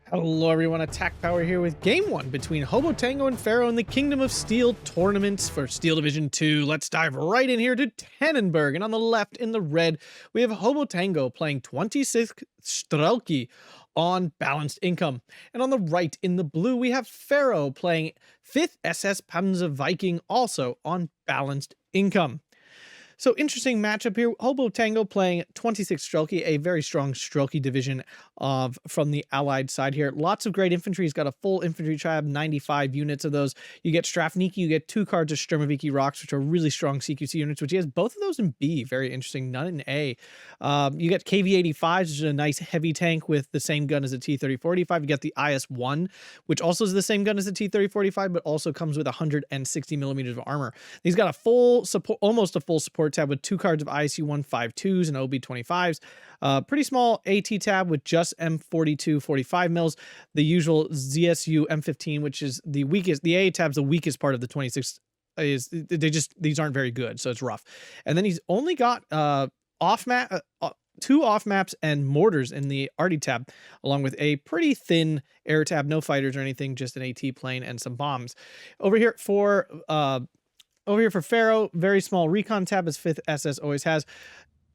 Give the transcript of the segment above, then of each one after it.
Hello everyone, Attack Power here with Game 1 between Hobotango and Pharoah in the Kingdom of Steel tournaments for Steel Division 2. Let's dive right in here to Tannenberg, and on the left in the red, we have Hobotango playing 26 Strelki on balanced income. And on the right in the blue, we have Pharoah playing 5th SS Panzer Viking also on balanced income. So interesting matchup here. Hobotango playing 26 Strelki, a very strong Strelki division from the allied side here. Lots of great infantry. He's got a full infantry tribe, 95 units of those. You get Strafniki, you get 2 cards of Sturmoviki Rocks, which are really strong CQC units, which he has both of those in B. Very interesting. None in A. You get KV-85s, which is a nice heavy tank with the same gun as a T-3045. You get the IS-1, which also is the same gun as the T-3045, but also comes with 160 millimeters of armor. He's got a full support, almost a full support tab with 2 cards of ISU-152s and OB-25s. Pretty small AT tab with just M42 45 mils. The usual ZSU M15, which is the weakest. The A tab's the weakest part of the 26. These aren't very good, so it's rough. And then he's only got two off maps and mortars in the arty tab, along with a pretty thin air tab, no fighters or anything, just an AT plane and some bombs. Over here for Pharoah, very small recon tab, as 5th SS always has.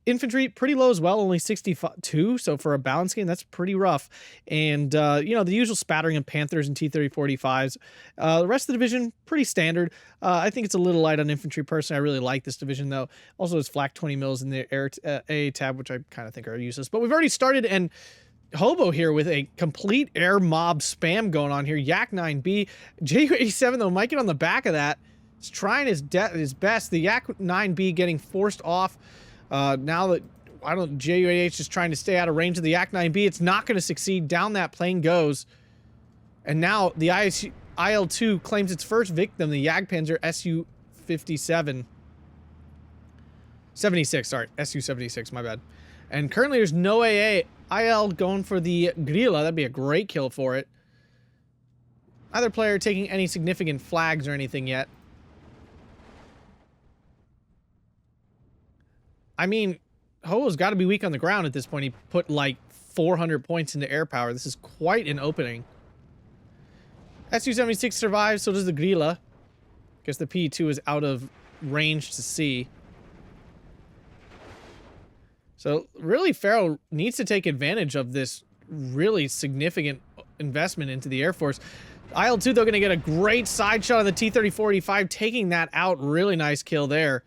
Infantry, pretty low as well, only 62, so for a balance game, that's pretty rough. And, you know, the usual spattering of Panthers and T-3045s. The rest of the division, pretty standard. I think it's a little light on infantry, personally. I really like this division, though. Also, it's flak 20 mils in the air A tab, which I kind of think are useless. But we've already started, and Hobo here with a complete air mob spam going on here. Yak 9B. JU-87, though, might get on the back of that. He's trying his best. The Yak 9B getting forced off. Now that JU-88 is trying to stay out of range of the Yak 9B, it's not going to succeed. Down that plane goes. And now the IL-2 claims its first victim, the Jagdpanzer SU-57. 76, sorry. SU-76, my bad. And currently there's no AA. IL going for the Grilla. That'd be a great kill for it. Neither player taking any significant flags or anything yet. I mean, Hobo's got to be weak on the ground at this point. He put like 400 points into air power. This is quite an opening. SU-76 survives, so does the Grilla. Guess the P2 is out of range to see. So really, Pharoah needs to take advantage of this really significant investment into the Air Force. IL-2, though, going to get a great side shot of the T-3045, taking that out. Really nice kill there.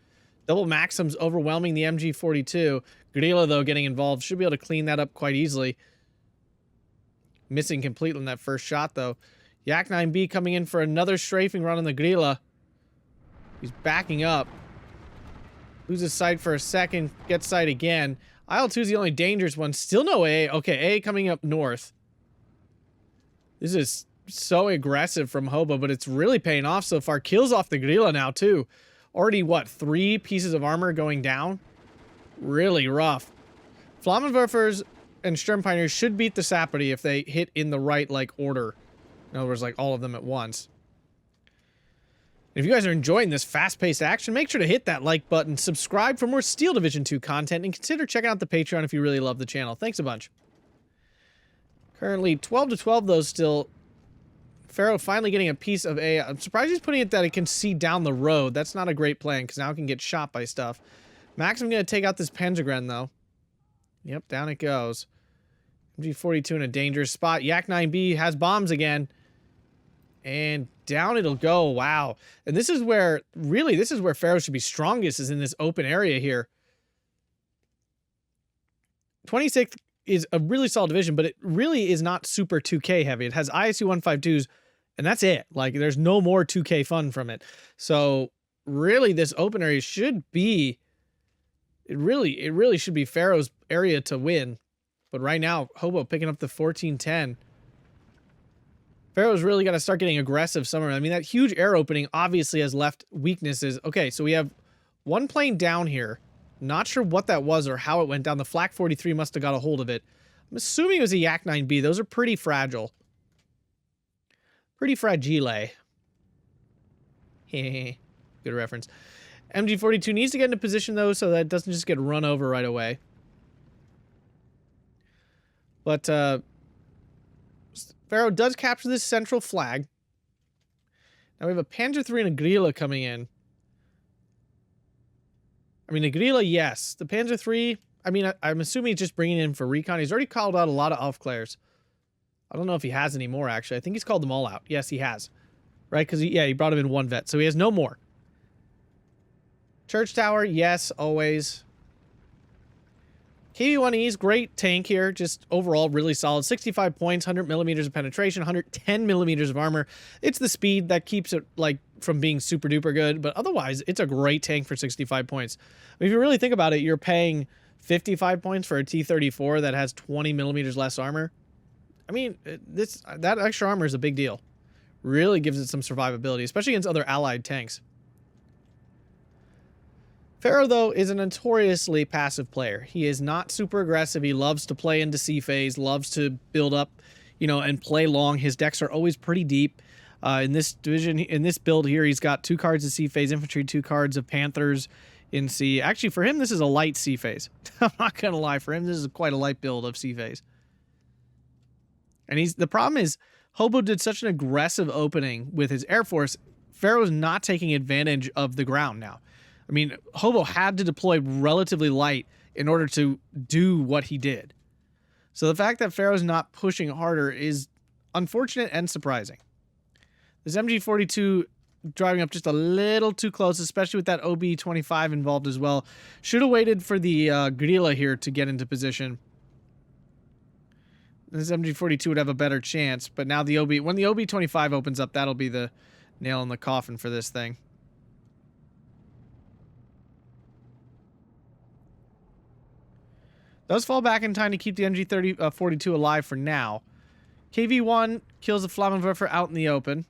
Double Maxims overwhelming the MG42. Grilla, though, getting involved. Should be able to clean that up quite easily. Missing completely on that first shot, though. Yak 9B coming in for another strafing run on the Grilla. He's backing up. Loses sight for a second. Gets sight again. IL-2 is the only dangerous one. Still no A. Okay, A coming up north. This is so aggressive from Hobo, but it's really paying off so far. Kills off the Grilla now, too. Already, what, 3 pieces of armor going down? Really rough. Flammenwerfers and Sturmpioneers should beat the Sapperty if they hit in the right, like, order. In other words, like, all of them at once. If you guys are enjoying this fast-paced action, make sure to hit that like button, subscribe for more Steel Division 2 content, and consider checking out the Patreon if you really love the channel. Thanks a bunch. Currently, 12-12, though, still. Pharoah finally getting a piece of A. I'm surprised he's putting it that it can see down the road. That's not a great plan, because now it can get shot by stuff. Maxim going to take out this Panzergren, though. Yep, down it goes. MG42 in a dangerous spot. Yak 9B has bombs again. And down it'll go. Wow. And this is where, really, this is where Pharoah should be strongest, is in this open area here. 26th is a really solid division, but it really is not super 2K heavy. It has ISU 152s, and that's it. Like, there's no more 2K fun from it. So, really, this open area should be... It really should be Pharoah's area to win. But right now, Hobo picking up the 14-10. Pharoah's really got to start getting aggressive somewhere. I mean, that huge air opening obviously has left weaknesses. Okay, so we have one plane down here. Not sure what that was or how it went down. The Flak 43 must have got a hold of it. I'm assuming it was a Yak 9B. Those are pretty fragile. Pretty fragile. Good reference. MG42 needs to get into position, though, so that it doesn't just get run over right away. But Pharoah does capture this central flag. Now we have a Panzer III and a Grille coming in. I mean, a Grille, yes. The Panzer III, I mean, I'm assuming he's just bringing in for recon. He's already called out a lot of Aufklärers. I don't know if he has any more, actually. I think he's called them all out. Yes, he has. Right? Because, he brought him in one vet. So he has no more. Church Tower, yes, always. KV-1E's great tank here. Just overall really solid. 65 points, 100 millimeters of penetration, 110 millimeters of armor. It's the speed that keeps it, like, from being super duper good. But otherwise, it's a great tank for 65 points. I mean, if you really think about it, you're paying 55 points for a T-34 that has 20 millimeters less armor. I mean, that extra armor is a big deal. Really gives it some survivability, especially against other allied tanks. Pharoah, though, is a notoriously passive player. He is not super aggressive. He loves to play into C phase, loves to build up, you know, and play long. His decks are always pretty deep. In this division, in this build here, he's got 2 cards of C phase infantry, 2 cards of Panthers in C. Actually, for him, this is a light C phase. I'm not gonna lie. For him, this is quite a light build of C phase. And the problem is, Hobo did such an aggressive opening with his Air Force. Pharoah's not taking advantage of the ground now. I mean, Hobo had to deploy relatively light in order to do what he did. So the fact that Pharoah's not pushing harder is unfortunate and surprising. This MG42 driving up just a little too close, especially with that OB-25 involved as well. Should have waited for the Grille here to get into position. This MG42 would have a better chance, but now when the OB-25 opens up, that'll be the nail in the coffin for this thing. Does fall back in time to keep the MG42 alive for now. KV-1 kills the Flammenwerfer out in the open.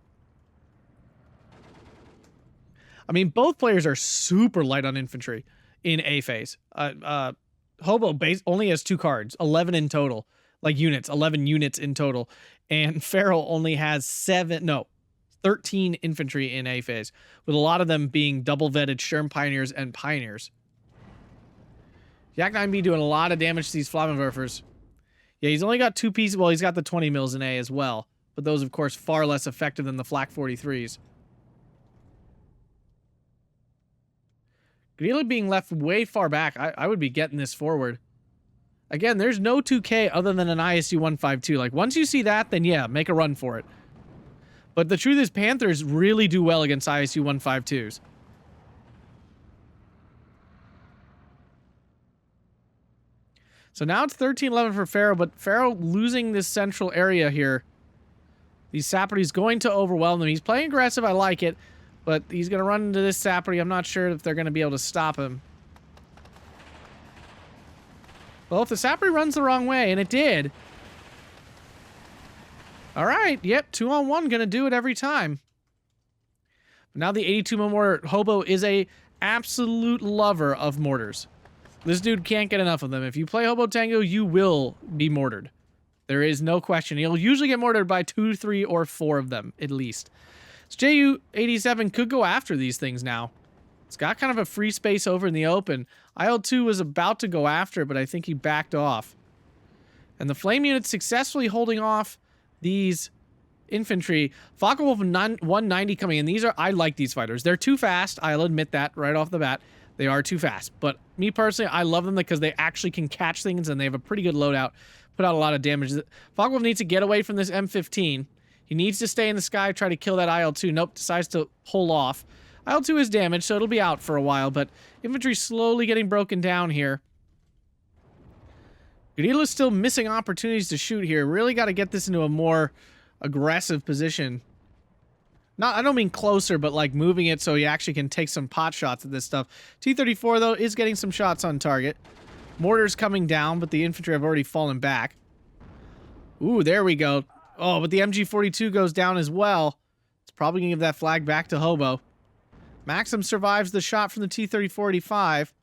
I mean, both players are super light on infantry in A phase. Hobo only has 2 cards, 11 in total. Like units, 11 units in total. And Pharoah only has 13 infantry in A phase, with a lot of them being double-vetted Sturm Pioneers and Pioneers. Yak 9B doing a lot of damage to these Flammenwerfers. Yeah, he's only got 2 pieces. Well, he's got the 20 mils in A as well. But those, of course, far less effective than the Flak 43s. Grille being left way far back. I would be getting this forward. Again, there's no 2K other than an ISU 152. Like, once you see that, then yeah, make a run for it. But the truth is, Panthers really do well against ISU 152s. So now it's 13-11 for Pharoah, but Pharoah losing this central area here. These Sapri's going to overwhelm them. He's playing aggressive. I like it. But he's going to run into this Sapri. I'm not sure if they're going to be able to stop him. Well, if the Sapri runs the wrong way, and it did. All right. Yep. 2-on-1 going to do it every time. But now the 82 mortar. Hobo is a absolute lover of mortars. This dude can't get enough of them. If you play Hobotango, you will be mortared. There is no question. He'll usually get mortared by 2, 3, or 4 of them, at least. So JU-87 could go after these things now. It's got kind of a free space over in the open. IL-2 was about to go after it, but I think he backed off. And the flame unit's successfully holding off these infantry. Focke-Wulf 190 coming in. I like these fighters. They're too fast. I'll admit that right off the bat. They are too fast. But me personally, I love them because they actually can catch things and they have a pretty good loadout. Put out a lot of damage. Focke-Wulf needs to get away from this M15. He needs to stay in the sky, try to kill that IL-2. Nope, decides to pull off. IL-2 is damaged, so it'll be out for a while, but infantry slowly getting broken down here. Grille's still missing opportunities to shoot here. Really got to get this into a more aggressive position. I don't mean closer, but like moving it so he actually can take some pot shots at this stuff. T-34, though, is getting some shots on target. Mortar's coming down, but the infantry have already fallen back. Ooh, there we go. Oh, but the MG42 goes down as well. It's probably going to give that flag back to Hobo. Maxim survives the shot from the T-34-85.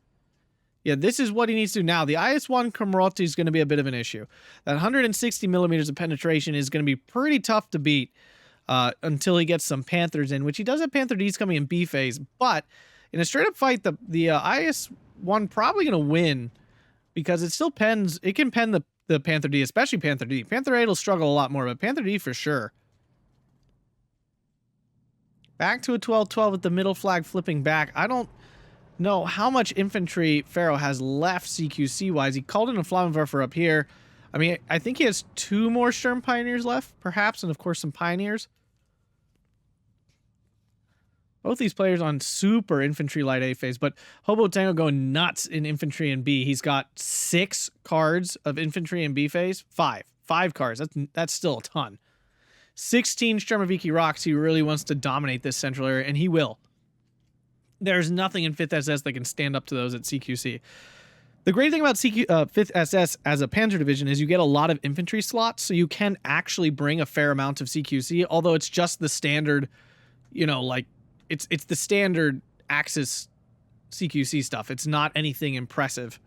Yeah, this is what he needs to do now. The IS-1 Komroti is going to be a bit of an issue. That 160 millimeters of penetration is going to be pretty tough to beat until he gets some Panthers in, which he does have Panther Ds coming in B phase. But in a straight-up fight, the IS-1 probably going to win because it still pens. It can pen the the Panther D, especially Panther D. Panther 8 will struggle a lot more, but Panther D for sure. Back to a 12-12 with the middle flag flipping back. I don't know how much infantry Pharoah has left CQC-wise. He called in a Flammenwerfer up here. I mean, I think he has 2 more Sturm Pioneers left, perhaps, and of course some Pioneers. Both these players on super infantry light A phase, but Hobotango going nuts in infantry and B. He's got 6 cards of infantry in B phase. 5 cards. That's still a ton. 16 Sturmoviki rocks. He really wants to dominate this central area, and he will. There's nothing in 5th SS that can stand up to those at CQC. The great thing about 5th SS as a Panzer division is you get a lot of infantry slots, so you can actually bring a fair amount of CQC, although it's just the standard, you know, like, it's the standard Axis CQC stuff. It's not anything impressive.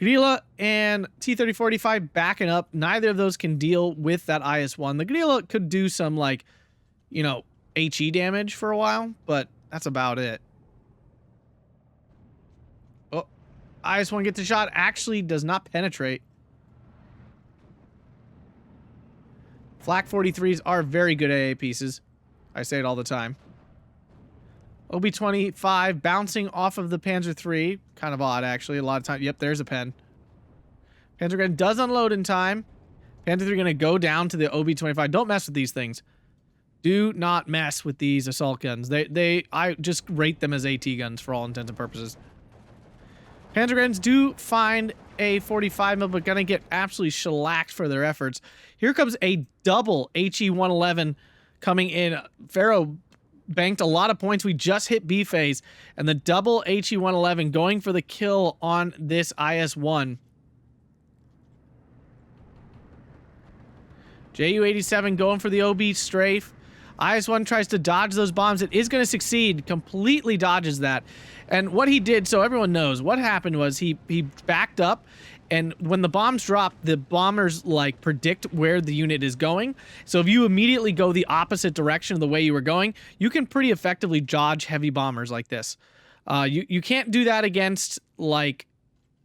Grilla and T-3045 backing up. Neither of those can deal with that IS-1. The Grilla could do some, like, you know, HE damage for a while, but that's about it. Oh, IS-1 gets a shot. Actually does not penetrate. Flak 43s are very good AA pieces. I say it all the time. OB-25 bouncing off of the Panzer III. Kind of odd, actually. A lot of time. Yep, there's a pen. Panzer Gun does unload in time. Panzer III going to go down to the OB-25. Don't mess with these things. Do not mess with these assault guns. I just rate them as AT guns for all intents and purposes. Panzer Guns do find a 45 mil, but going to get absolutely shellacked for their efforts. Here comes a double HE-111 coming in. Pharoah banked a lot of points. We just hit B phase, and the double HE-111 going for the kill on this IS-1. Ju-87 going for the OB strafe. IS-1 tries to dodge those bombs. It is going to succeed. Completely dodges that. And what he did, so everyone knows, what happened was he backed up, and when the bombs drop, the bombers, like, predict where the unit is going. So if you immediately go the opposite direction of the way you were going, you can pretty effectively dodge heavy bombers like this. You can't do that against, like,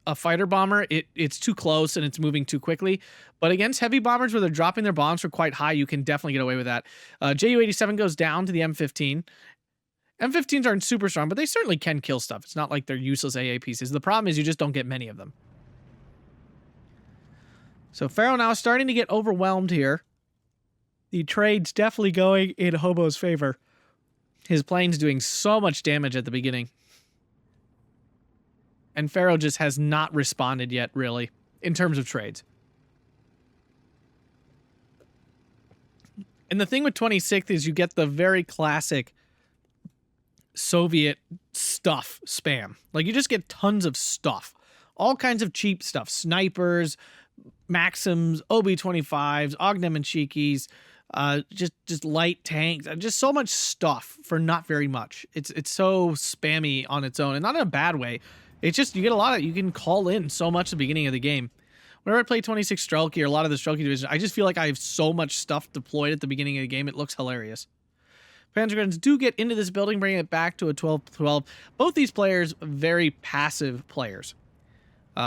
a fighter bomber. It's too close and it's moving too quickly. But against heavy bombers where they're dropping their bombs for quite high, you can definitely get away with that. Ju-87 goes down to the M15. M15s aren't super strong, but they certainly can kill stuff. It's not like they're useless AA pieces. The problem is you just don't get many of them. So Pharoah now starting to get overwhelmed here. The trade's definitely going in Hobo's favor. His plane's doing so much damage at the beginning. And Pharoah just has not responded yet, really, in terms of trades. And the thing with 26th is you get the very classic Soviet stuff spam. Like, you just get tons of stuff. All kinds of cheap stuff. Snipers, Maxims, OB-25s, Ognemenchikis, just light tanks. Just so much stuff for not very much. It's so spammy on its own, and not in a bad way. It's just, you get a lot of, you can call in so much at the beginning of the game. Whenever I play 26 Strelki or a lot of the Strelki division, I just feel like I have so much stuff deployed at the beginning of the game. It looks hilarious. Panzer Guns do get into this building, bringing it back to a 12-12. Both these players, very passive players.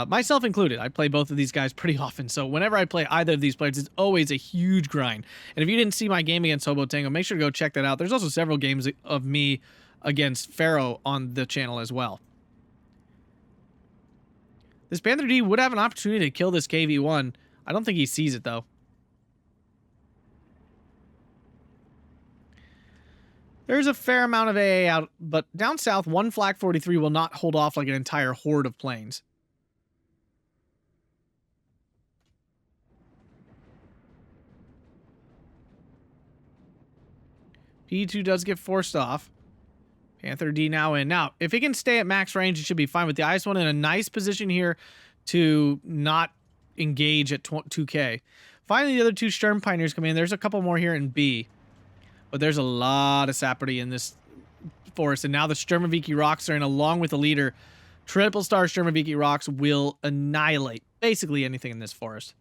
Myself included. I play both of these guys pretty often, so whenever I play either of these players, it's always a huge grind. And if you didn't see my game against Hobotango, make sure to go check that out. There's also several games of me against Pharoah on the channel as well. This Panther D would have an opportunity to kill this KV-1. I don't think he sees it, though. There's a fair amount of AA out, but down south, one Flak 43 will not hold off like an entire horde of planes. P2 does get forced off. Panther D now in. Now, if he can stay at max range, it should be fine with the IS-1 in a nice position here to not engage at 2K. Finally, the other two Sturm Pioneers come in. There's a couple more here in B. But there's a lot of sapperty in this forest. And now the Sturmoviki rocks are in along with the leader. Triple star Sturmoviki rocks will annihilate basically anything in this forest.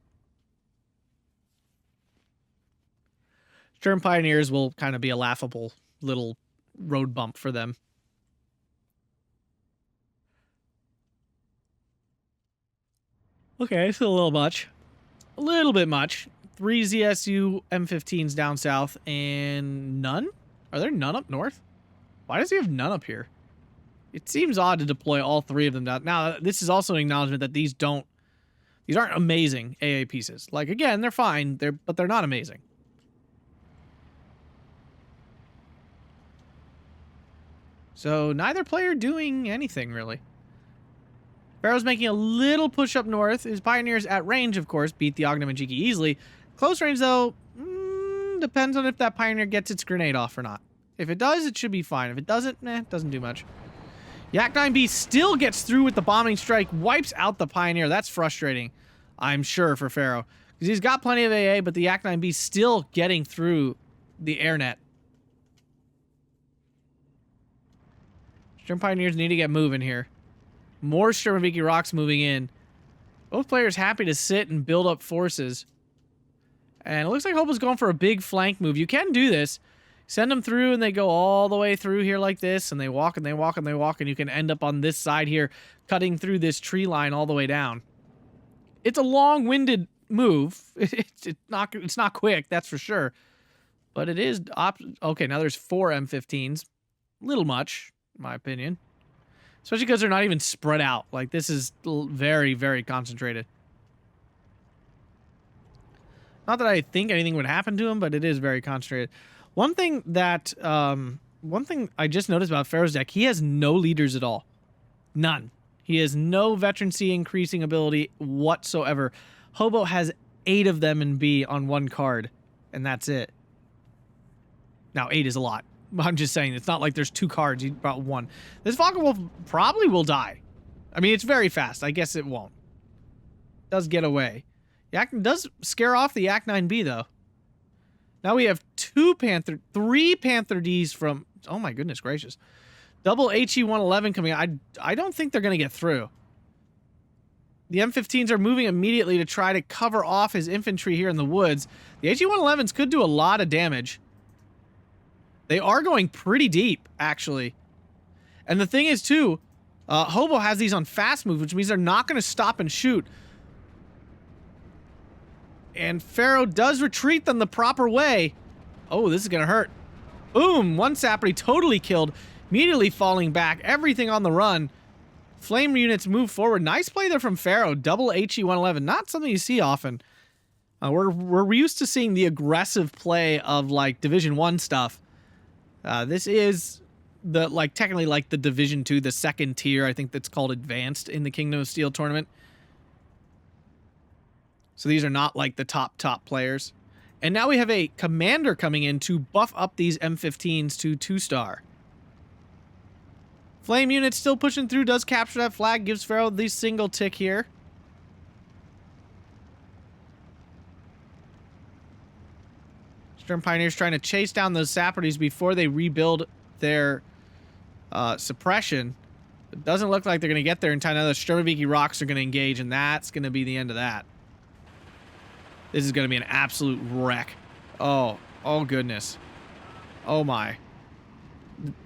Sturm Pioneers will kind of be a laughable little road bump for them. Okay, it's a little much. A little bit much. 3 ZSU M15s down south and none? Are there none up north? Why does he have none up here? It seems odd to deploy all 3 of them down. Now, this is also an acknowledgement that these aren't amazing AA pieces. Like, again, they're fine, but they're not amazing. So neither player doing anything, really. Pharaoh's making a little push up north. His Pioneers at range, of course, beat the Ognomajiki easily. Close range, though, depends on if that Pioneer gets its grenade off or not. If it does, it should be fine. If it doesn't, it doesn't do much. Yak 9B still gets through with the bombing strike, wipes out the Pioneer. That's frustrating, I'm sure, for Pharoah. Because he's got plenty of AA, but the Yak 9B still getting through the air net. Sturm Pioneers need to get moving here. More Sturmoviki Rocks moving in. Both players happy to sit and build up forces. And it looks like Hobo's going for a big flank move. You can do this. Send them through and they go all the way through here like this. And they walk and they walk and they walk. And you can end up on this side here, cutting through this tree line all the way down. It's a long-winded move. It's not quick, that's for sure. But it is... Okay, now there's 4 M15s. Little much, in my opinion. Especially because they're not even spread out. Like, this is very, very concentrated. Not that I think anything would happen to him, but it is very concentrated. One thing I just noticed about Pharoah's deck, he has no leaders at all. None. He has no veterancy increasing ability whatsoever. Hobo has 8 of them in B on 1 card, and that's it. Now, 8 is a lot. I'm just saying, it's not like there's 2 cards. He brought 1. This Vodka Wolf probably will die. I mean, it's very fast. I guess it won't. Does get away. Yak does scare off the Yak 9B, though. Now we have 3 Panther Ds from... Oh, my goodness gracious. Double HE-111 coming out. I don't think they're going to get through. The M15s are moving immediately to try to cover off his infantry here in the woods. The HE-111s could do a lot of damage. They are going pretty deep, actually. And the thing is, too, Hobo has these on fast move, which means they're not going to stop and shoot. And Pharoah does retreat them the proper way. Oh, this is going to hurt. Boom! 1 Sapri totally killed. Immediately falling back. Everything on the run. Flame units move forward. Nice play there from Pharoah. Double HE-111. Not something you see often. We're used to seeing the aggressive play of, like, Division 1 stuff. This is technically like the Division 2, the 2nd tier. I think that's called Advanced in the Kingdom of Steel tournament. So these are not like the top players. And now we have a commander coming in to buff up these M15s to 2-star. Flame unit still pushing through, does capture that flag, gives Pharoah the single tick here. Sturm Pioneers trying to chase down those Saprides before they rebuild their suppression. It doesn't look like they're going to get there in time. Now the Sturmoviki Rocks are going to engage, and that's going to be the end of that. This is going to be an absolute wreck. Oh goodness. Oh my.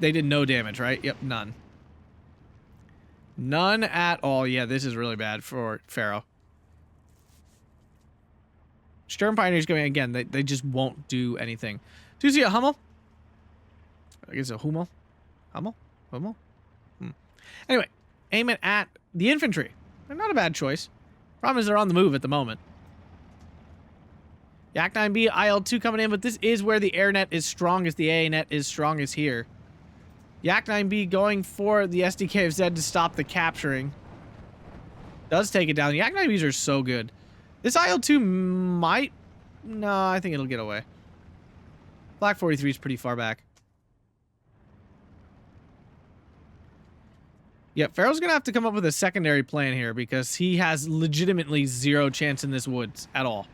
They did no damage, right? Yep, none. None at all. Yeah, this is really bad for Pharoah. Sturm Pioneers going again. They just won't do anything. Do you see a Hummel? I guess a Hummel? Hummel? Hummel? Anyway, aim it at the infantry. They're not a bad choice. Problem is they're on the move at the moment. Yak 9B, IL-2 coming in, but this is where the air net is strongest. The AA net is strongest here. Yak 9B going for the SDK of Z to stop the capturing. Does take it down. Yak 9Bs are so good. This IL-2 might... No, I think it'll get away. Black 43 is pretty far back. Yeah, Pharoah's going to have to come up with a secondary plan here because he has legitimately 0 chance in this woods at all.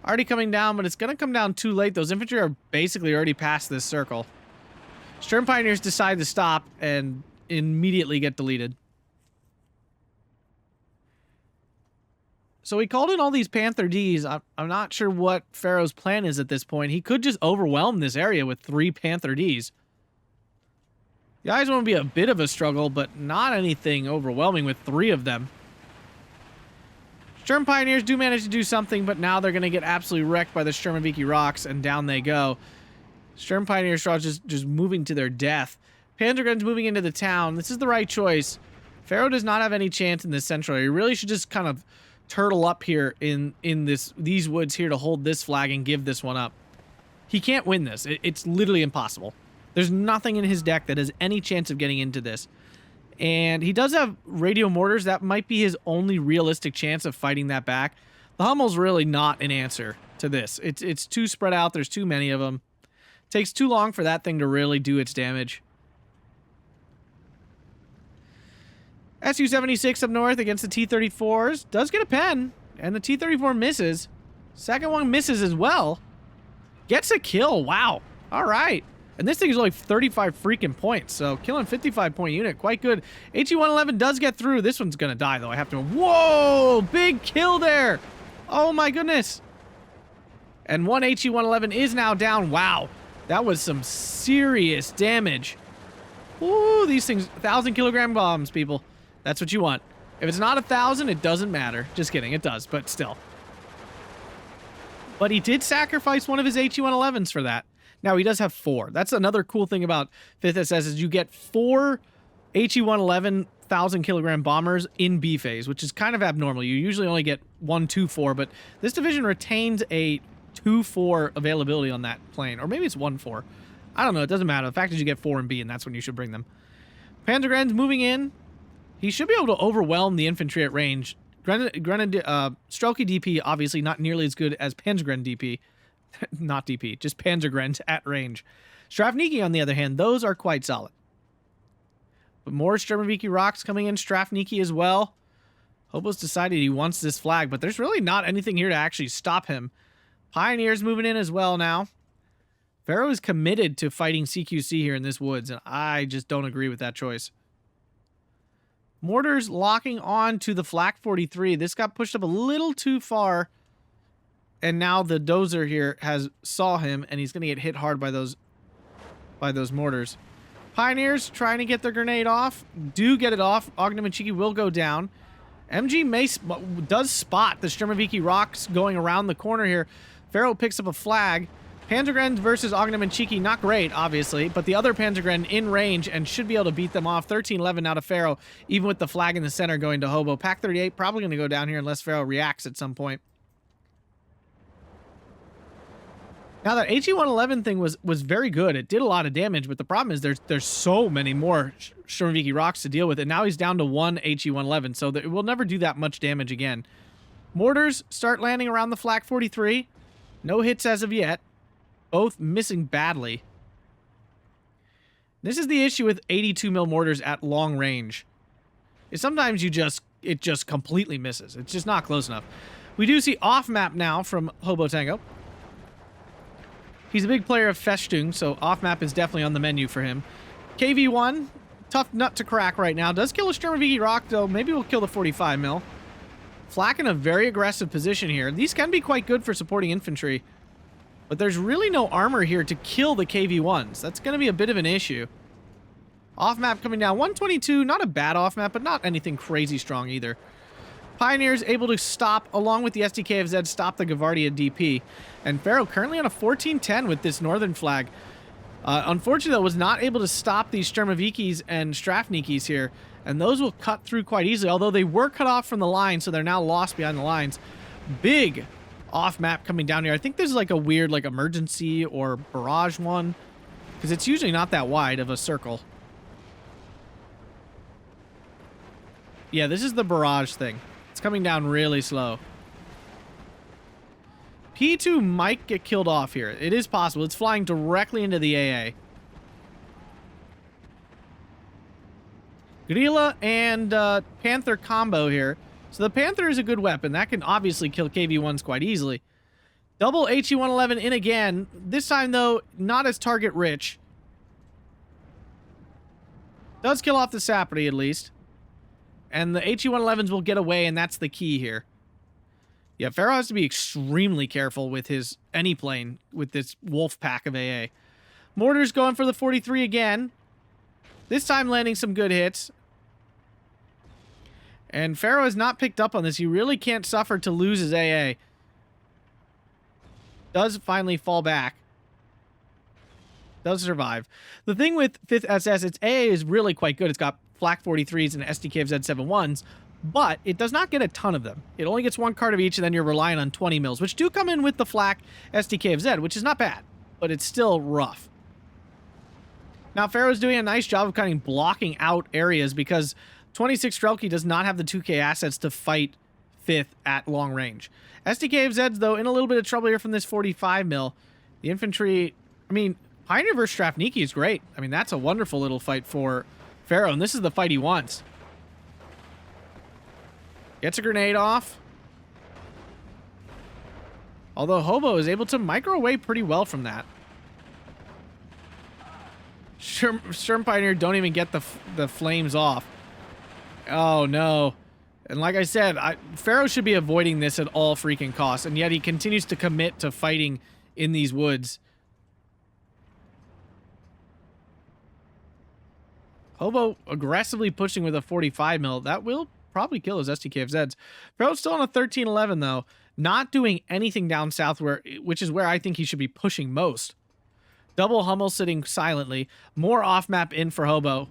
Already coming down, but it's going to come down too late. Those infantry are basically already past this circle. Sturm Pioneers decide to stop and immediately get deleted. So he called in all these Panther Ds. I'm not sure what Pharoah's plan is at this point. He could just overwhelm this area with 3 Panther Ds. The eyes want to be a bit of a struggle, but not anything overwhelming with 3 of them. Sturm Pioneers do manage to do something, but now they're going to get absolutely wrecked by the Sturmoviki rocks, and down they go. Sturm Pioneers are just moving to their death. Panzergun's moving into the town. This is the right choice. Pharoah does not have any chance in this central area. He really should just kind of turtle up here in these woods here to hold this flag and give this one up. He can't win this. It's literally impossible. There's nothing in his deck that has any chance of getting into this. And he does have radio mortars. That might be his only realistic chance of fighting that back. The Hummel's really not an answer to this. It's too spread out. There's too many of them. Takes too long for that thing to really do its damage. Su-76 up north against the T-34s. Does get a pen, and the T-34 misses. Second one misses as well. Gets a kill. Wow. All right. And this thing is only 35 freaking points, so killing 55-point unit, quite good. HE-111 does get through. This one's going to die, though. I have to... Whoa! Big kill there! Oh, my goodness. And one HE-111 is now down. Wow. That was some serious damage. Ooh, these things... 1,000-kilogram bombs, people. That's what you want. If it's not 1,000, it doesn't matter. Just kidding. It does, but still. But he did sacrifice one of his HE-111s for that. Now, he does have 4. That's another cool thing about 5th SS is you get 4 HE-111 1,000-kilogram bombers in B phase, which is kind of abnormal. You usually only get 1, 2, 4, but this division retains a 2-4 availability on that plane. Or maybe it's 1-4. I don't know. It doesn't matter. The fact is you get 4 in B, and that's when you should bring them. Panzergren's moving in. He should be able to overwhelm the infantry at range. Strelki DP, obviously not nearly as good as Panzergren DP. Not DP, just Panzergren at range. Strafniki, on the other hand, those are quite solid. But more Sturmoviki rocks coming in. Strafniki as well. Hobo's decided he wants this flag, but there's really not anything here to actually stop him. Pioneers moving in as well now. Pharoah is committed to fighting CQC here in this woods, and I just don't agree with that choice. Mortars locking on to the Flak 43. This got pushed up a little too far. And now the dozer here saw him, and he's going to get hit hard by those mortars. Pioneers trying to get their grenade off. Do get it off. Ognomachiki will go down. MG does spot the Sturmoviki rocks going around the corner here. Pharoah picks up a flag. Panzergren versus Ognomachiki, not great, obviously, but the other Panzergren in range and should be able to beat them off. 13-11 now to Pharoah, even with the flag in the center going to Hobo. Pack 38 probably going to go down here unless Pharoah reacts at some point. Now that HE-111 thing was very good. It did a lot of damage, but the problem is there's so many more Sturmoviki rocks to deal with, and now he's down to 1 HE-111, so that it will never do that much damage again. Mortars start landing around the Flak 43. No hits as of yet. Both missing badly. This is the issue with 82 mil mortars at long range. Is sometimes it just completely misses. It's just not close enough. We do see off map now from Hobotango. He's a big player of Festung, so off-map is definitely on the menu for him. KV-1, tough nut to crack right now. Does kill a Sturmoviki rock, though. Maybe we'll kill the 45 mil. Flak in a very aggressive position here. These can be quite good for supporting infantry. But there's really no armor here to kill the KV-1s. That's going to be a bit of an issue. Off-map coming down. 122, not a bad off-map, but not anything crazy strong either. Pioneers able to stop, along with the SDKFZ, stop the Gavardia DP. And Pharoah currently on a 14-10 with this northern flag. Unfortunately, though, was not able to stop these Sturmovikis and Strafnikis here. And those will cut through quite easily, although they were cut off from the line, so they're now lost behind the lines. Big off-map coming down here. I think this is like a weird emergency or barrage one, because it's usually not that wide of a circle. Yeah, this is the barrage thing. It's coming down really slow. P2 might get killed off here. It is possible. It's flying directly into the AA. Gorilla and Panther combo here. So the Panther is a good weapon. That can obviously kill KV-1s quite easily. Double HE-111 in again. This time, though, not as target rich. Does kill off the Sapperty, at least. And the HE-111s will get away, and that's the key here. Yeah, Pharoah has to be extremely careful with his any plane with this wolf pack of AA. Mortars going for the 43 again. This time landing some good hits. And Pharoah has not picked up on this. He really can't suffer to lose his AA. Does finally fall back. Does survive. The thing with 5th SS, its AA is really quite good. It's got Flak 43s and SDKFZ 71s, but it does not get a ton of them. It only gets 1 card of each, and then you're relying on 20 mils, which do come in with the Flak SDKFZ, which is not bad, but it's still rough. Now, Pharoah's doing a nice job of kind of blocking out areas because 26 Strelki does not have the 2K assets to fight 5th at long range. SDKFZ's, though, in a little bit of trouble here from this 45 mil. The infantry, I mean, Pioneer versus Strafniki is great. I mean, that's a wonderful little fight for Pharoah, and this is the fight he wants. Gets a grenade off. Although Hobo is able to micro away pretty well from that. Sherm Pioneer don't even get the flames off. Oh, no. And like I said, Pharoah should be avoiding this at all freaking costs, and yet he continues to commit to fighting in these woods. Hobo aggressively pushing with a 45 mil. That will probably kill his STKFZs. Pharoah's still on a 13-11, though. Not doing anything down south, which is where I think he should be pushing most. Double Hummel sitting silently. More off-map in for Hobo.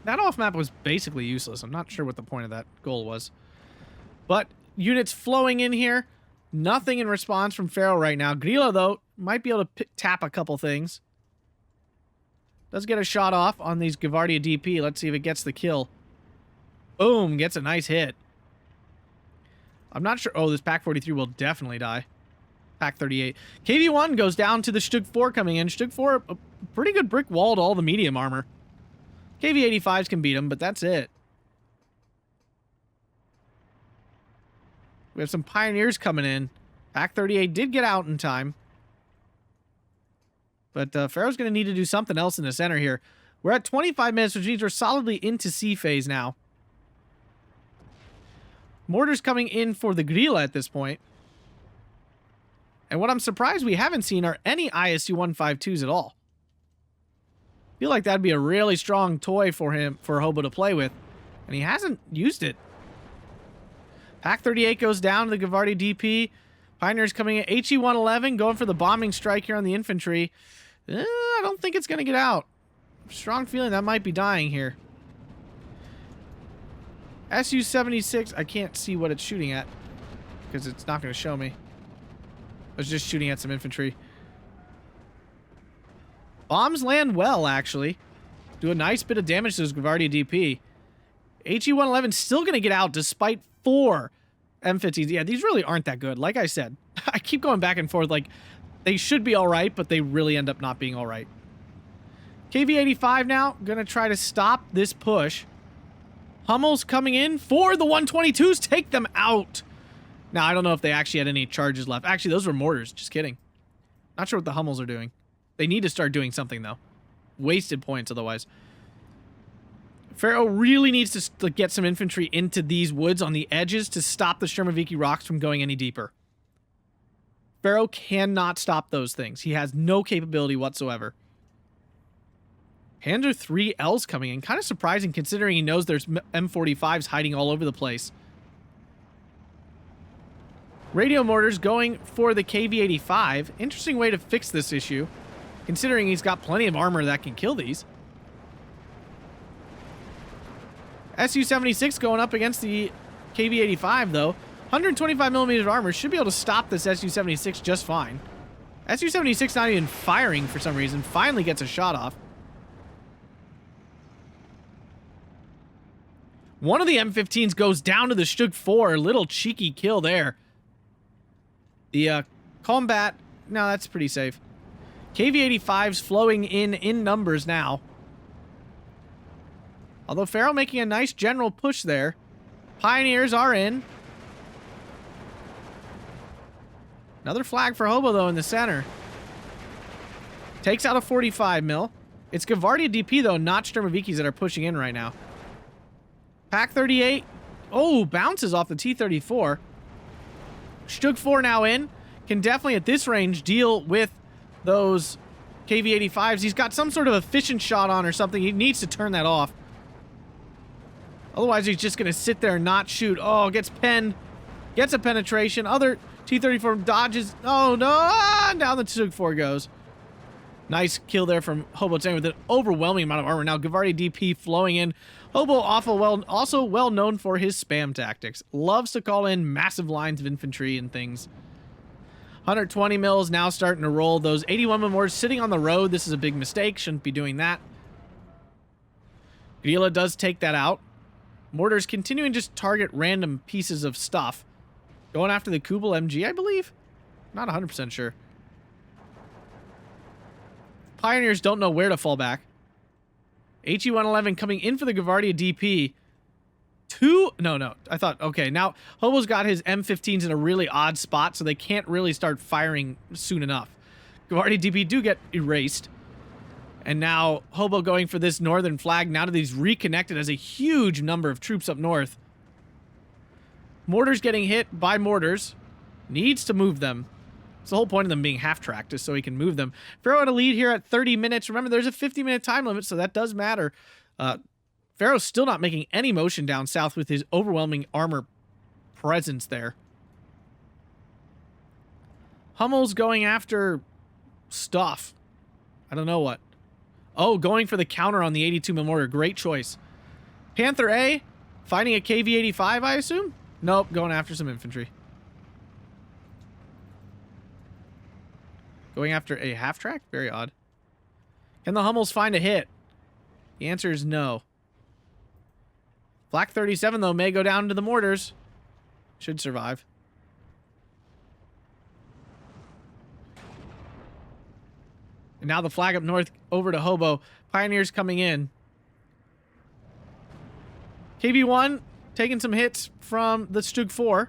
That off-map was basically useless. I'm not sure what the point of that goal was. But units flowing in here. Nothing in response from Pharoah right now. Grillo, though, might be able to tap a couple things. Does get a shot off on these Gavardia DP. Let's see if it gets the kill. Boom, gets a nice hit. I'm not sure. Oh, this Pack 43 will definitely die. Pack 38. KV-1 goes down to the Stug 4 coming in. Stug 4, a pretty good brick wall to all the medium armor. KV-85s can beat him, but that's it. We have some Pioneers coming in. Pack 38 did get out in time. But Pharoah's going to need to do something else in the center here. We're at 25 minutes, which means we're solidly into C phase now. Mortars coming in for the Grilla at this point. And what I'm surprised we haven't seen are any ISU 152s at all. I feel like that'd be a really strong toy for him, for Hobo to play with. And he hasn't used it. Pack 38 goes down to the Gavardi DP. Pioneers coming in. HE-111 going for the bombing strike here on the infantry. I don't think it's going to get out. Strong feeling that might be dying here. SU-76, I can't see what it's shooting at because it's not going to show me. I was just shooting at some infantry. Bombs land well, actually. Do a nice bit of damage to those Gavardia DP. HE-111 still going to get out despite 4 M50s. Yeah, these really aren't that good. Like I said, I keep going back and forth. Like, they should be all right, but they really end up not being all right. KV-85 now. Going to try to stop this push. Hummel's coming in for the 122s. Take them out. Now, I don't know if they actually had any charges left. Actually, those were mortars. Just kidding. Not sure what the Hummels are doing. They need to start doing something, though. Wasted points, otherwise. Pharoah really needs to get some infantry into these woods on the edges to stop the Shermaviki rocks from going any deeper. Pharoah cannot stop those things. He has no capability whatsoever. Panzer 3L's coming in. Kind of surprising considering he knows there's M45s hiding all over the place. Radio mortars going for the KV-85. Interesting way to fix this issue, considering he's got plenty of armor that can kill these. SU-76 going up against the KV-85, though. 125mm armor should be able to stop this SU-76 just fine. SU-76 not even firing for some reason. Finally gets a shot off. One of the M15s goes down to the Stug 4. Little cheeky kill there. The combat, no, that's pretty safe. KV-85's flowing in numbers now. Although Pharoah making a nice general push there. Pioneers are in. Another flag for Hobo, though, in the center. Takes out a 45 mil. It's Gavardia DP, though, not Sturmovikis that are pushing in right now. Pack 38. Oh, bounces off the T-34. Stug 4 now in. Can definitely, at this range, deal with those KV-85s. He's got some sort of efficient shot on or something. He needs to turn that off. Otherwise, he's just going to sit there and not shoot. Oh, gets penned. Gets a penetration. Other T-34 dodges. Oh, no. Ah, down the Stug-4 goes. Nice kill there from Hobotango with an overwhelming amount of armor. Now, Gavardi DP flowing in. Hobo also well known for his spam tactics. Loves to call in massive lines of infantry and things. 120 mils now starting to roll. Those 81 mil mortars sitting on the road. This is a big mistake. Shouldn't be doing that. Gila does take that out. Mortars continuing to just target random pieces of stuff. Going after the Kubel MG, I believe? Not 100% sure. Pioneers don't know where to fall back. HE-111 coming in for the Gavardia DP. No. I thought, okay, now Hobo's got his M15s in a really odd spot, so they can't really start firing soon enough. Gavardia DP do get erased. And now Hobo going for this northern flag. Now that he's reconnected as a huge number of troops up north. Mortars getting hit by mortars. Needs to move them. It's the whole point of them being half-tracked, is so he can move them. Pharoah had a lead here at 30 minutes. Remember, there's a 50-minute time limit, so that does matter. Pharoah's still not making any motion down south with his overwhelming armor presence there. Hummel's going after stuff. I don't know what. Oh, going for the counter on the 82 mm mortar. Great choice. Panther A, finding a KV-85, I assume? Nope, going after some infantry. Going after a half-track? Very odd. Can the Hummels find a hit? The answer is no. Flak 37, though, may go down to the mortars. Should survive. And now the flag up north over to Hobo. Pioneers coming in. KB1 taking some hits from the Stug-4.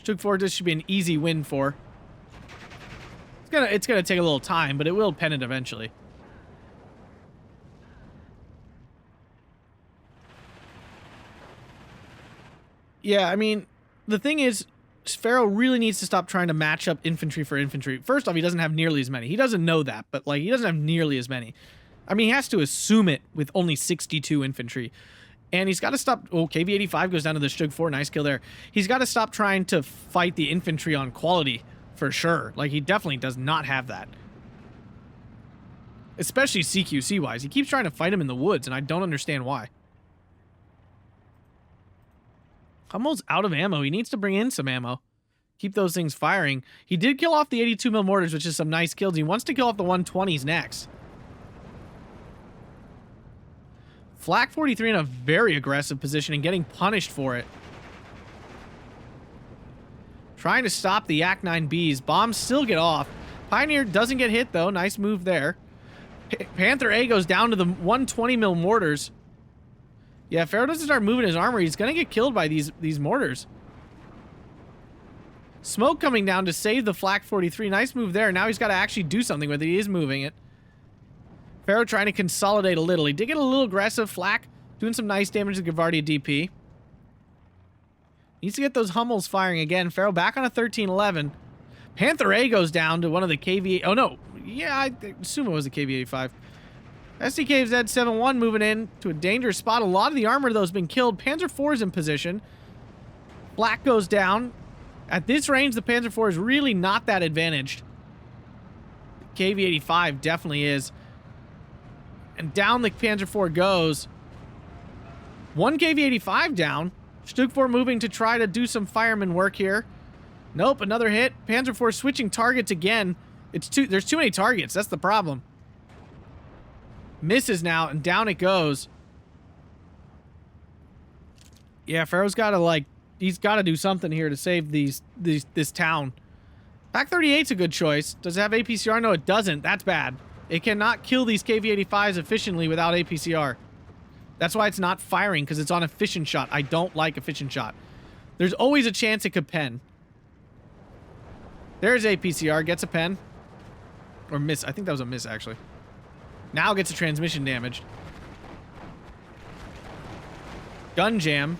Stug-4, this should be an easy win for. It's gonna take a little time, but it will pen it eventually. Yeah, I mean, the thing is, Pharoah really needs to stop trying to match up infantry for infantry. First off, he doesn't have nearly as many. He doesn't know that, but, like, he doesn't have nearly as many. I mean, he has to assume it with only 62 infantry. And he's got to stop... Oh, KV-85 goes down to the Stug-4. Nice kill there. He's got to stop trying to fight the infantry on quality, for sure. Like, he definitely does not have that. Especially CQC-wise. He keeps trying to fight him in the woods, and I don't understand why. Hummel's out of ammo. He needs to bring in some ammo. Keep those things firing. He did kill off the 82 mm mortars, which is some nice kills. He wants to kill off the 120s next. Flak 43 in a very aggressive position and getting punished for it. Trying to stop the Yak-9Bs. Bombs still get off. Pioneer doesn't get hit, though. Nice move there. Panther A goes down to the 120 mm mortars. Yeah, Pharoah doesn't start moving his armor. He's going to get killed by these mortars. Smoke coming down to save the Flak 43. Nice move there. Now he's got to actually do something with it. He is moving it. Pharoah trying to consolidate a little. He did get a little aggressive. Flak doing some nice damage to Gavardia DP. Needs to get those Hummels firing again. Pharoah back on a 1311. Panther A goes down to one of the KV... Oh, no. Yeah, I assume it was a KV-85. SDK Z71 moving in to a dangerous spot. A lot of the armor, though, has been killed. Panzer IV is in position. Flak goes down. At this range, the Panzer IV is really not that advantaged. KV-85 definitely is. And down the Panzer IV goes. One KV-85 down. Stug-4 moving to try to do some fireman work here. Nope, another hit. Panzer IV switching targets again. There's too many targets. That's the problem. Misses now, and down it goes. Yeah, Pharoah's got to, like, he's got to do something here to save this town. Pac 38's a good choice. Does it have APCR? No, it doesn't. That's bad. It cannot kill these KV-85s efficiently without APCR. That's why it's not firing, because it's on efficient shot. I don't like efficient shot. There's always a chance it could pen. There's APCR. Gets a pen. Or miss. I think that was a miss, actually. Now gets a transmission damaged. Gun jam.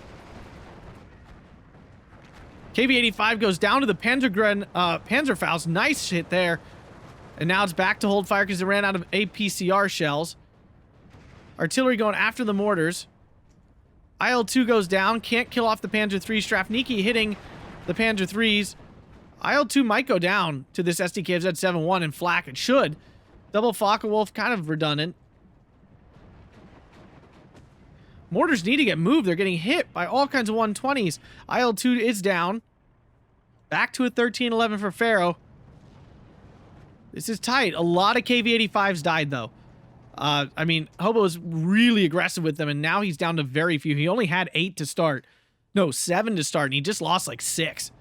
KV-85 goes down to the Panzerfaust. Nice hit there. And now it's back to hold fire because it ran out of APCR shells. Artillery going after the mortars. IL-2 goes down. Can't kill off the Panzer III. Strafniki hitting the Panzer IIIs. IL-2 might go down to this SDKFZ 7-1 and flak. It should. Double Focke-Wulf, kind of redundant. Mortars need to get moved. They're getting hit by all kinds of 120s. IL-2 is down. Back to a 13-11 for Pharoah. This is tight. A lot of KV-85s died, though. I mean, Hobo was really aggressive with them, and now he's down to very few. He only had 8 to start. No, 7 to start, and he just lost like 6.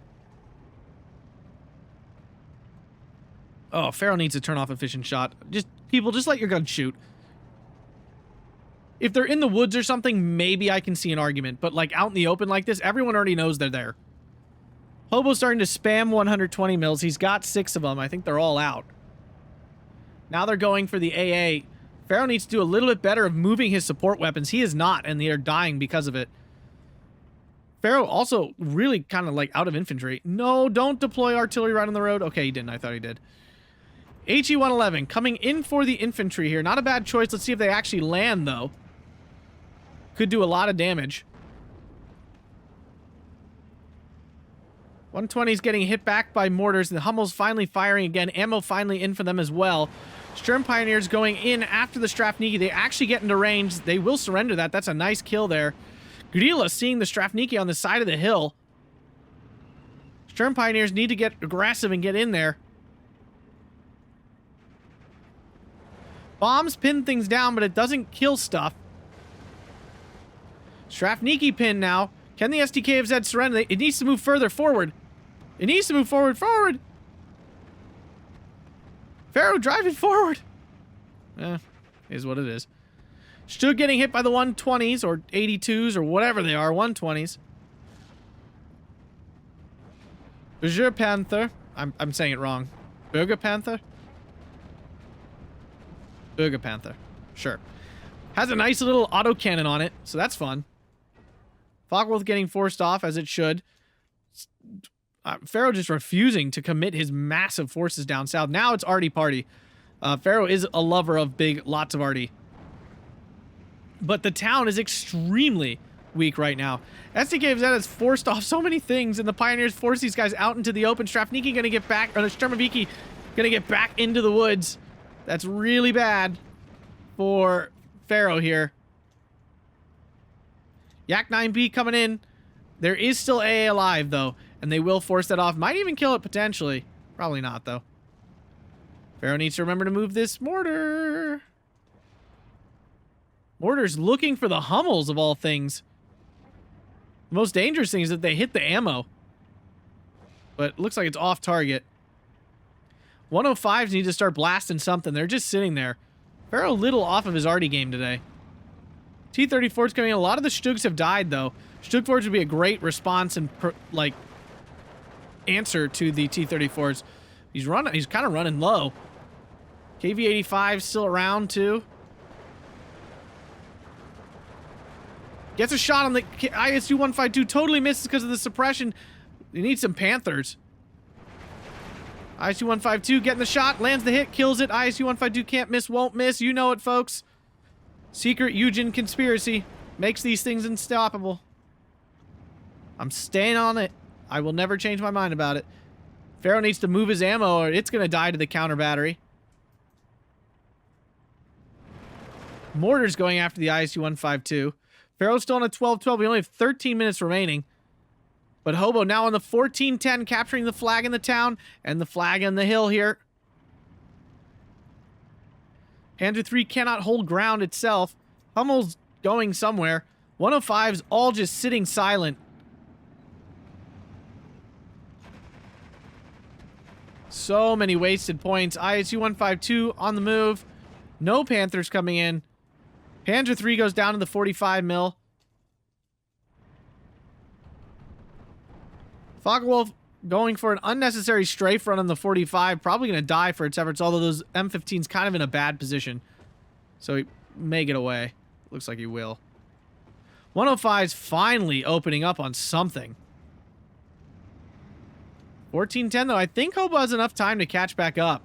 Oh, Pharoah needs to turn off efficient shot. People, just let your gun shoot. If they're in the woods or something, maybe I can see an argument. But, like, out in the open like this, everyone already knows they're there. Hobo's starting to spam 120 mils. He's got 6 of them. I think they're all out. Now they're going for the AA. Pharoah needs to do a little bit better of moving his support weapons. He is not, and they are dying because of it. Pharoah also really kind of, like, out of infantry. No, don't deploy artillery right on the road. Okay, he didn't. I thought he did. HE-111 coming in for the infantry here. Not a bad choice. Let's see if they actually land, though. Could do a lot of damage. 120's getting hit back by mortars. The Hummel's finally firing again. Ammo finally in for them as well. Sturm Pioneers going in after the Strafniki. They actually get into range. They will surrender that. That's a nice kill there. Grilla seeing the Strafniki on the side of the hill. Sturm Pioneers need to get aggressive and get in there. Bombs pin things down, but it doesn't kill stuff. Strafniki pin now. Can the SDKFZ surrender? It needs to move further forward. It needs to move forward. Pharoah, drive it forward. Is what it is. Still getting hit by the 120s or 82s or whatever they are. 120s. Berger Panther. I'm saying it wrong. Berger Panther? Berger Panther. Sure. Has a nice little autocannon on it, so that's fun. Focke-Wulf getting forced off, as it should. Pharoah just refusing to commit his massive forces down south. Now it's arty party. Pharoah is a lover of lots of arty. But the town is extremely weak right now. SDKFZ has forced off so many things, and the Pioneers force these guys out into the open. Strafniki gonna get back, or the Sturmoviki gonna get back into the woods. That's really bad for Pharoah here. Yak 9B coming in. There is still AA alive, though, and they will force that off. Might even kill it, potentially. Probably not, though. Pharoah needs to remember to move this mortar. Mortar's looking for the Hummels, of all things. The most dangerous thing is that they hit the ammo. But it looks like it's off target. 105s need to start blasting something. They're just sitting there. Pharoah a little off of his arty game today. T-34's coming in. A lot of the Stugs have died, though. Stugforts would be a great response and, like, answer to the T-34s. He's kind of running low. KV-85 still around, too. Gets a shot on the ISU-152. Totally misses because of the suppression. They need some Panthers. ISU-152 getting the shot. Lands the hit. Kills it. ISU-152 can't miss, won't miss. You know it, folks. Secret Eugen conspiracy makes these things unstoppable. I'm staying on it. I will never change my mind about it. Pharoah needs to move his ammo or it's going to die to the counter battery. Mortar's going after the ISU-152. Pharoah's still on a 12-12. We only have 13 minutes remaining. But Hobo now on the 14-10, capturing the flag in the town and the flag on the hill here. Panzer III cannot hold ground itself. Hummel's going somewhere. 105's all just sitting silent. So many wasted points. ISU-152 on the move. No Panthers coming in. Panzer III goes down to the 45 mil. Focke-Wulf going for an unnecessary strafe run on the 45. Probably going to die for its efforts, although those M15's kind of in a bad position. So he may get away. Looks like he will. 105's finally opening up on something. 14-10, though. I think Hobo has enough time to catch back up.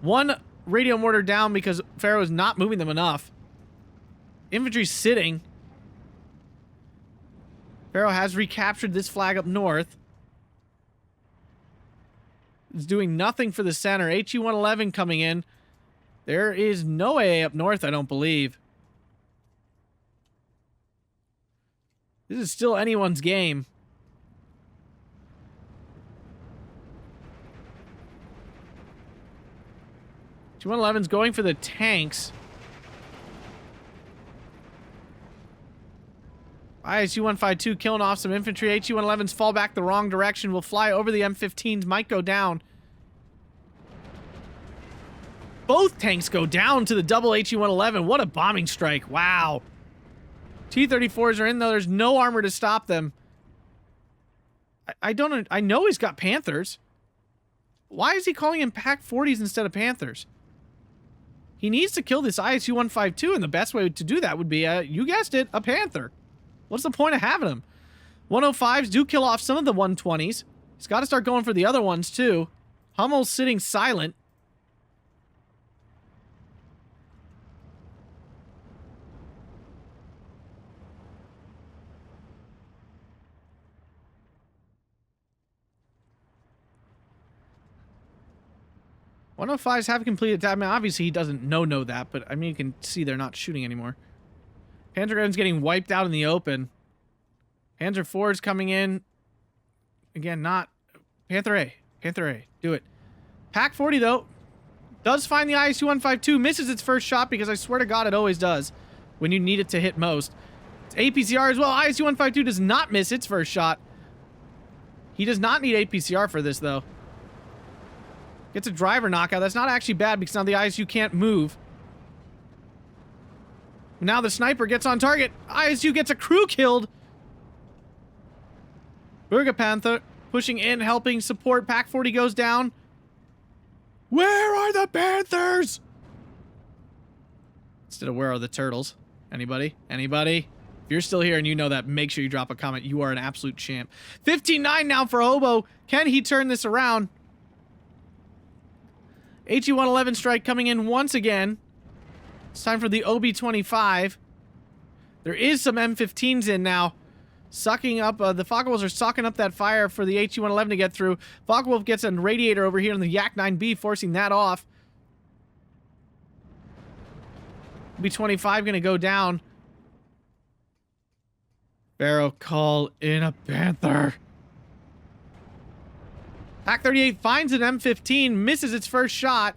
One radio mortar down because Pharoah is not moving them enough. Infantry sitting. Pharoah has recaptured this flag up north. It's doing nothing for the center. HE-111 coming in. There is no AA up north, I don't believe. This is still anyone's game. HE-111's going for the tanks. ISU-152 killing off some infantry. HE-111s fall back the wrong direction. Will fly over the M15s. Might go down. Both tanks go down to the double HE-111. What a bombing strike. Wow. T-34s are in, though. There's no armor to stop them. I know he's got Panthers. Why is he calling him PaK-40s instead of Panthers? He needs to kill this ISU-152, and the best way to do that would be, you guessed it, a Panther. What's the point of having them? 105s do kill off some of the 120s. He's got to start going for the other ones, too. Hummel's sitting silent. .105s have completed that. I mean, obviously he doesn't know that, but I mean, you can see they're not shooting anymore. Panzer gun's getting wiped out in the open. Panzer IV's coming in. Again, not... Panther A. Panther A. Do it. PaK-40, though, does find the ISU-152. Misses its first shot because I swear to God it always does when you need it to hit most. It's APCR as well. ISU-152 does not miss its first shot. He does not need APCR for this, though. Gets a driver knockout. That's not actually bad because now the ISU can't move. Now the sniper gets on target. ISU gets a crew killed. Panther pushing in, helping support. PaK-40 goes down. Where are the Panthers? Instead of where are the turtles? Anybody? Anybody? If you're still here and you know that, make sure you drop a comment. You are an absolute champ. 15-9 now for Hobo. Can he turn this around? HE-111 strike coming in once again. It's time for the OB-25. There is some M15s in now. Sucking up, the Focke-Wulfs are sucking up that fire for the HE-111 to get through. Focke-Wulf gets a radiator over here on the Yak-9B, forcing that off. OB-25 gonna go down. Pharoah, call in a Panther. PaK-38 finds an M15, misses its first shot.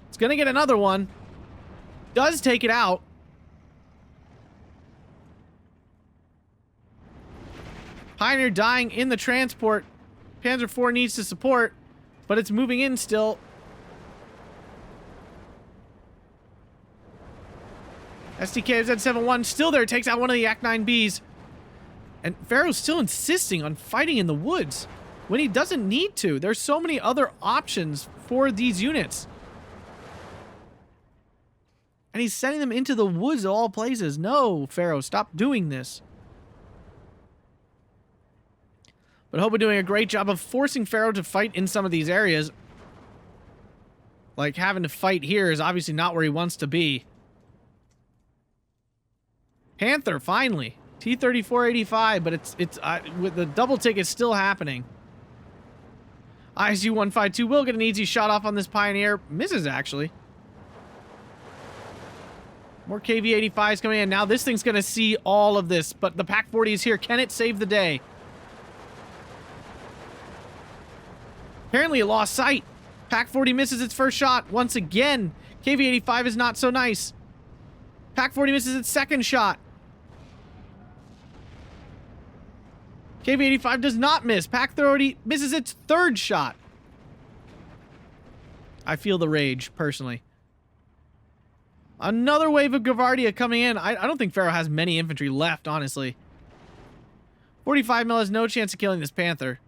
It's gonna get another one. Does take it out. Pioneer dying in the transport. Panzer IV needs to support, but it's moving in still. STK-Z71 still there, takes out one of the Yak-9Bs. And Pharoah's still insisting on fighting in the woods when he doesn't need to. There's so many other options for these units. And he's sending them into the woods of all places. No, Pharoah, stop doing this. But Hobo doing a great job of forcing Pharoah to fight in some of these areas. Like, having to fight here is obviously not where he wants to be. Panther, finally. T-34-85, but it's with the double tick is still happening. ISU-152 will get an easy shot off on this Pioneer. Misses, actually. More KV-85s coming in. Now this thing's going to see all of this, but the PaK-40 is here. Can it save the day? Apparently it lost sight. PaK-40 misses its first shot once again. KV-85 is not so nice. PaK-40 misses its second shot. KV-85 does not miss. PaK-30 misses its third shot. I feel the rage, personally. Another wave of Gavardia coming in. I don't think Pharoah has many infantry left, honestly. 45 mil has no chance of killing this Panther.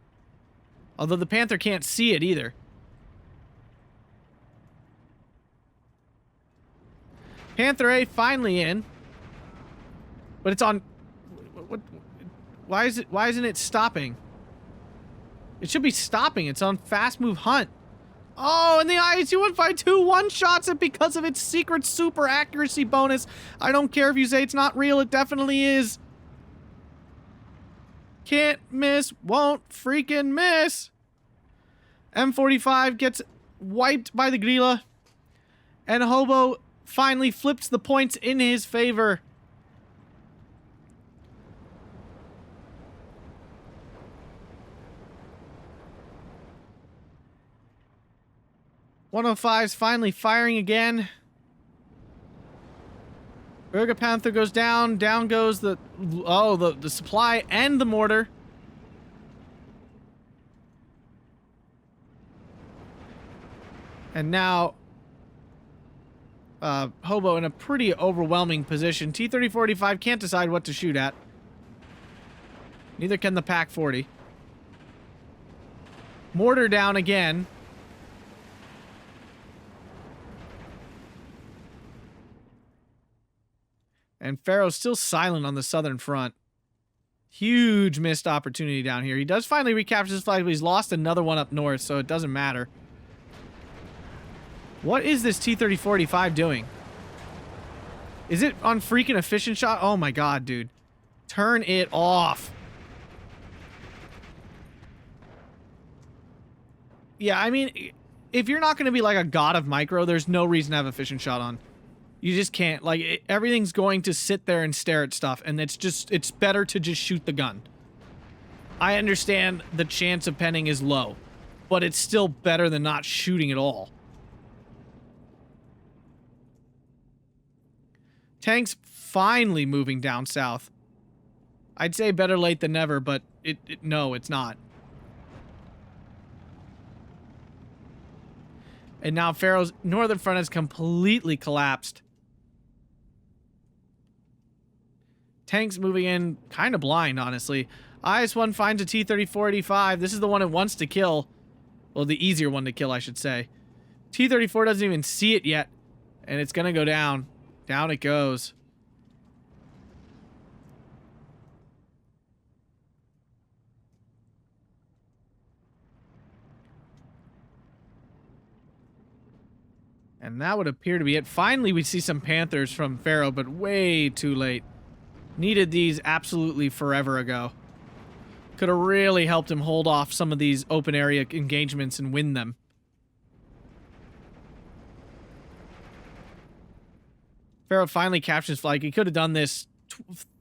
Although the Panther can't see it either. Panther A finally in. But it's on... What? Why isn't it stopping? It should be stopping. It's on fast move hunt. Oh, and the ISU-152 one-shots it because of its secret super accuracy bonus. I don't care if you say it's not real, it definitely is. Can't miss. Won't freaking miss. M45 gets wiped by the Grilla. And Hobo finally flips the points in his favor. .105's finally firing again. Burger Panther goes down. Down goes the supply and the mortar. And now Hobo in a pretty overwhelming position. T-3045 can't decide what to shoot at. Neither can the Pack 40. Mortar down again. And Pharoah's still silent on the southern front. Huge missed opportunity down here. He does finally recapture his flag, but he's lost another one up north, so it doesn't matter. What is this T-3045 doing? Is it on freaking efficient shot? Oh my god, dude. Turn it off. Yeah, I mean, if you're not going to be like a god of micro, there's no reason to have efficient shot on. You just can't. Like, everything's going to sit there and stare at stuff, and it's better to just shoot the gun. I understand the chance of penning is low, but it's still better than not shooting at all. Tank's finally moving down south. I'd say better late than never, but no, it's not. And now Pharoah's northern front has completely collapsed. Tank's moving in kind of blind, honestly. IS-1 finds a T-3485. This is the one it wants to kill. Well, the easier one to kill, I should say. T-34 doesn't even see it yet. And it's going to go down. Down it goes. And that would appear to be it. Finally, we see some Panthers from Pharoah, but way too late. Needed these absolutely forever ago. Could have really helped him hold off some of these open area engagements and win them. Pharoah finally captures flag. He could have done this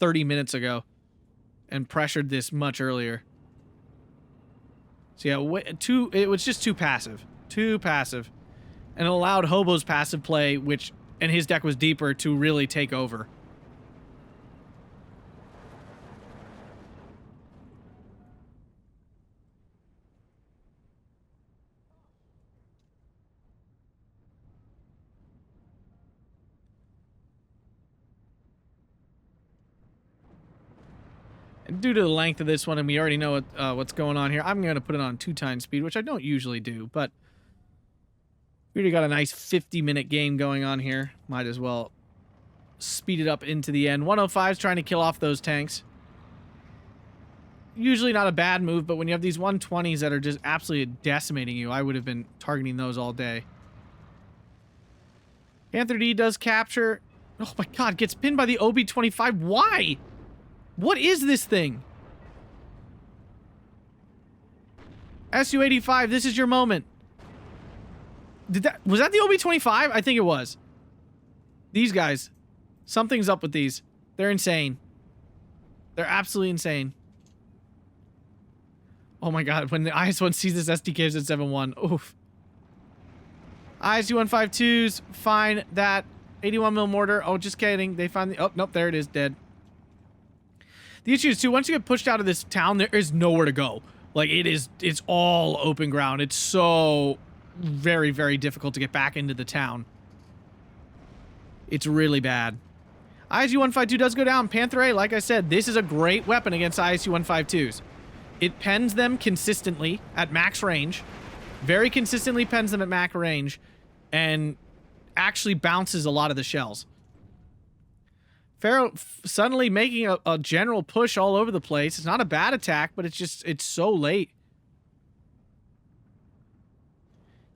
30 minutes ago and pressured this much earlier. So yeah, it was just too passive. Too passive. And it allowed Hobo's passive play, and his deck was deeper, to really take over. And due to the length of this one, and we already know what's going on here, I'm going to put it on 2x speed, which I don't usually do, but we already got a nice 50-minute game going on here. Might as well speed it up into the end. 105's trying to kill off those tanks. Usually not a bad move, but when you have these 120s that are just absolutely decimating you, I would have been targeting those all day. Panther D does capture. Oh my god, gets pinned by the OB-25. Why? What is this thing? SU-85, this is your moment. Was that the OB-25? I think it was. These guys. Something's up with these. They're insane. They're absolutely insane. Oh my god, when the IS-1 sees this SDK at 7-1. Oof. ISU-152s find that 81mm mortar. Oh, just kidding. They find the... Oh, nope, there it is. Dead. The issue is, too, once you get pushed out of this town, there is nowhere to go. Like, it's all open ground. It's so very, very difficult to get back into the town. It's really bad. ISU-152 does go down. Panther A, like I said, this is a great weapon against ISU-152s. It pens them consistently at max range. Very consistently pens them at max range. And actually bounces a lot of the shells. Pharoah suddenly making a general push all over the place. It's not a bad attack, but it's so late.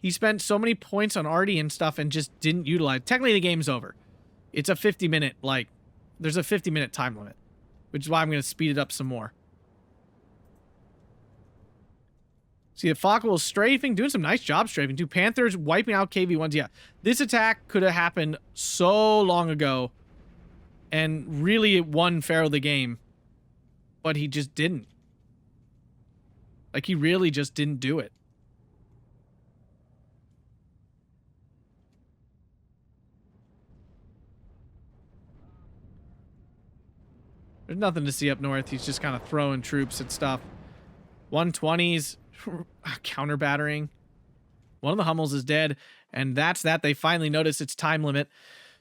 He spent so many points on Artie and stuff and just didn't utilize. Technically, the game's over. It's a 50-minute, there's a 50-minute time limit, which is why I'm going to speed it up some more. See, the Falco strafing, doing some nice job strafing. Two Panthers wiping out KV-1s. Yeah, this attack could have happened so long ago. And really it won Pharoah the game. But he just didn't. Like, he really just didn't do it. There's nothing to see up north. He's just kind of throwing troops at stuff. 120s. Counter battering. One of the Hummels is dead. And that's that. They finally notice its time limit.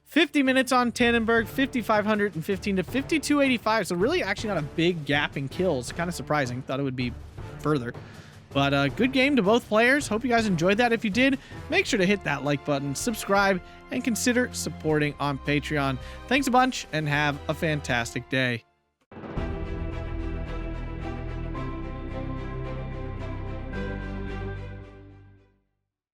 50 minutes on Tannenberg, 5,515 to 5,285. So really actually not a big gap in kills. Kind of surprising. Thought it would be further. But good game to both players. Hope you guys enjoyed that. If you did, make sure to hit that like button, subscribe, and consider supporting on Patreon. Thanks a bunch, and have a fantastic day.